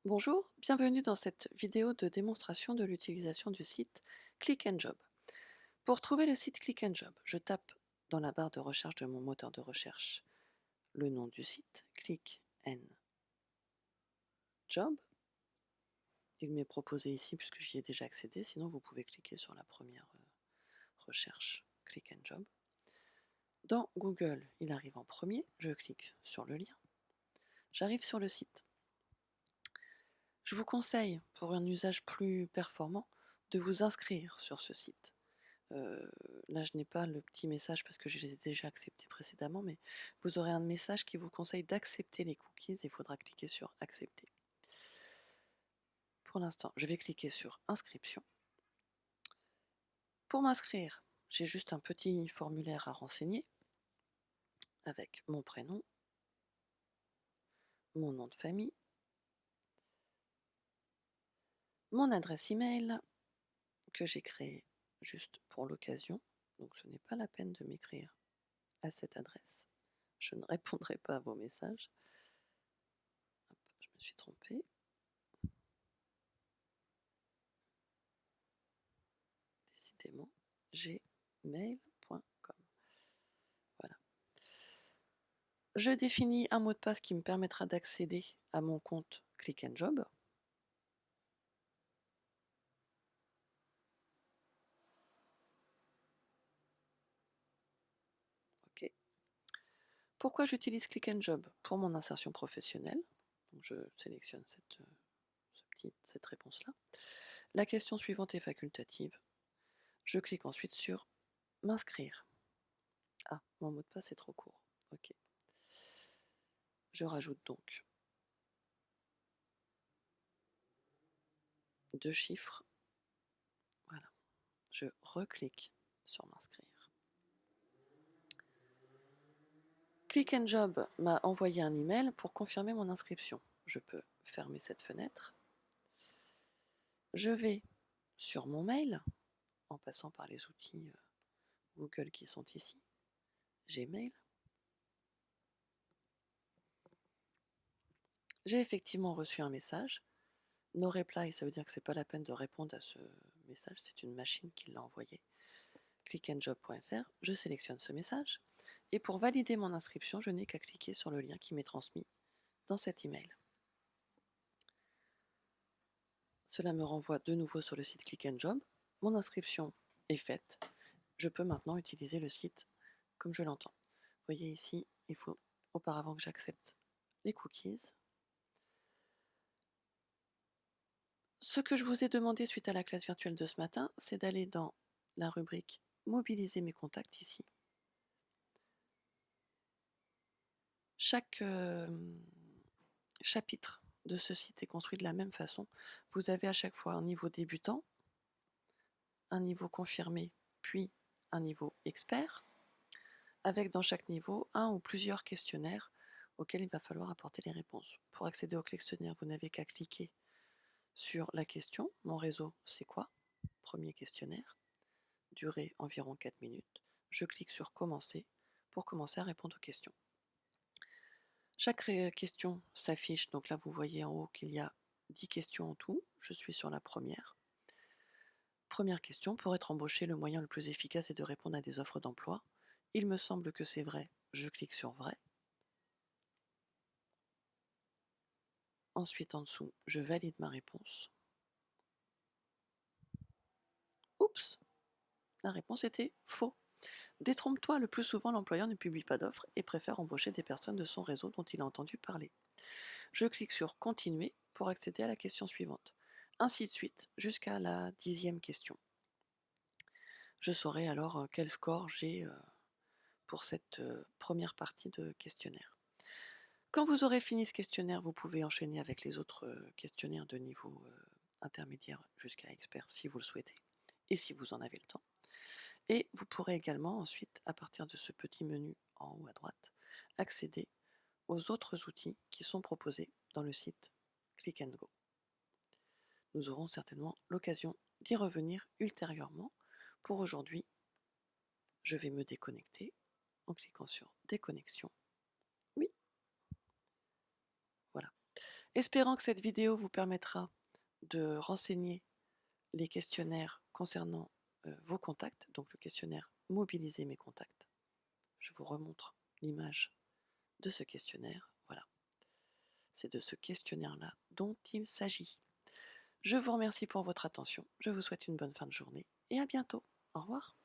Bonjour, bienvenue dans cette vidéo de démonstration de l'utilisation du site Click and Job. Pour trouver le site Click and Job, je tape dans la barre de recherche de mon moteur de recherche le nom du site, Click and Job. Il m'est proposé ici puisque j'y ai déjà accédé, sinon vous pouvez cliquer sur la première recherche Click and Job. Dans Google, il arrive en premier, je clique sur le lien, j'arrive sur le site. Je vous conseille, pour un usage plus performant, de vous inscrire sur ce site. Là, je n'ai pas le petit message parce que je les ai déjà acceptés précédemment, mais vous aurez un message qui vous conseille d'accepter les cookies et il faudra cliquer sur accepter. Pour l'instant, je vais cliquer sur inscription. Pour m'inscrire, j'ai juste un petit formulaire à renseigner avec mon prénom, mon nom de famille, mon adresse email que j'ai créée juste pour l'occasion, donc ce n'est pas la peine de m'écrire à cette adresse. Je ne répondrai pas à vos messages. Hop, je me suis trompée. Décidément, gmail.com. Voilà. Je définis un mot de passe qui me permettra d'accéder à mon compte Click and Job. OK. Pourquoi j'utilise Click and Job? Pour mon insertion professionnelle. Donc je sélectionne cette réponse-là. La question suivante est facultative. Je clique ensuite sur m'inscrire. Ah, mon mot de passe est trop court. OK. Je rajoute donc 2 chiffres. Voilà. Je reclique sur m'inscrire. Click and Job m'a envoyé un email pour confirmer mon inscription. Je peux fermer cette fenêtre. Je vais sur mon mail, en passant par les outils Google qui sont ici, Gmail. J'ai effectivement reçu un message. No reply, ça veut dire que c'est pas la peine de répondre à ce message, c'est une machine qui l'a envoyé. clickandjob.fr, je sélectionne ce message. Et pour valider mon inscription, je n'ai qu'à cliquer sur le lien qui m'est transmis dans cet email. Cela me renvoie de nouveau sur le site Click and Job. Mon inscription est faite. Je peux maintenant utiliser le site comme je l'entends. Vous voyez ici, il faut auparavant que j'accepte les cookies. Ce que je vous ai demandé suite à la classe virtuelle de ce matin, c'est d'aller dans la rubrique Mobiliser mes contacts ici. Chaque chapitre de ce site est construit de la même façon. Vous avez à chaque fois un niveau débutant, un niveau confirmé, puis un niveau expert, avec dans chaque niveau un ou plusieurs questionnaires auxquels il va falloir apporter les réponses. Pour accéder au questionnaire, vous n'avez qu'à cliquer sur la question « Mon réseau, c'est quoi ?» Premier questionnaire, durée environ 4 minutes. Je clique sur « Commencer » pour commencer à répondre aux questions. Chaque question s'affiche, donc là vous voyez en haut qu'il y a 10 questions en tout. Je suis sur la première. Première question, pour être embauché, le moyen le plus efficace est de répondre à des offres d'emploi. Il me semble que c'est vrai, je clique sur vrai. Ensuite, en dessous, je valide ma réponse. Oups, la réponse était faux. Détrompe-toi, le plus souvent l'employeur ne publie pas d'offres et préfère embaucher des personnes de son réseau dont il a entendu parler. Je clique sur Continuer pour accéder à la question suivante. Ainsi de suite, jusqu'à la 10e question. Je saurai alors quel score j'ai pour cette première partie de questionnaire. Quand vous aurez fini ce questionnaire, vous pouvez enchaîner avec les autres questionnaires de niveau intermédiaire jusqu'à expert si vous le souhaitez et si vous en avez le temps. Et vous pourrez également ensuite, à partir de ce petit menu en haut à droite, accéder aux autres outils qui sont proposés dans le site Click and Go. Nous aurons certainement l'occasion d'y revenir ultérieurement. Pour aujourd'hui, je vais me déconnecter en cliquant sur Déconnexion. Oui, voilà. Espérant que cette vidéo vous permettra de renseigner les questionnaires concernant vos contacts, donc le questionnaire Mobiliser mes contacts. Je vous remontre l'image de ce questionnaire. Voilà, c'est de ce questionnaire-là dont il s'agit. Je vous remercie pour votre attention, je vous souhaite une bonne fin de journée et à bientôt. Au revoir.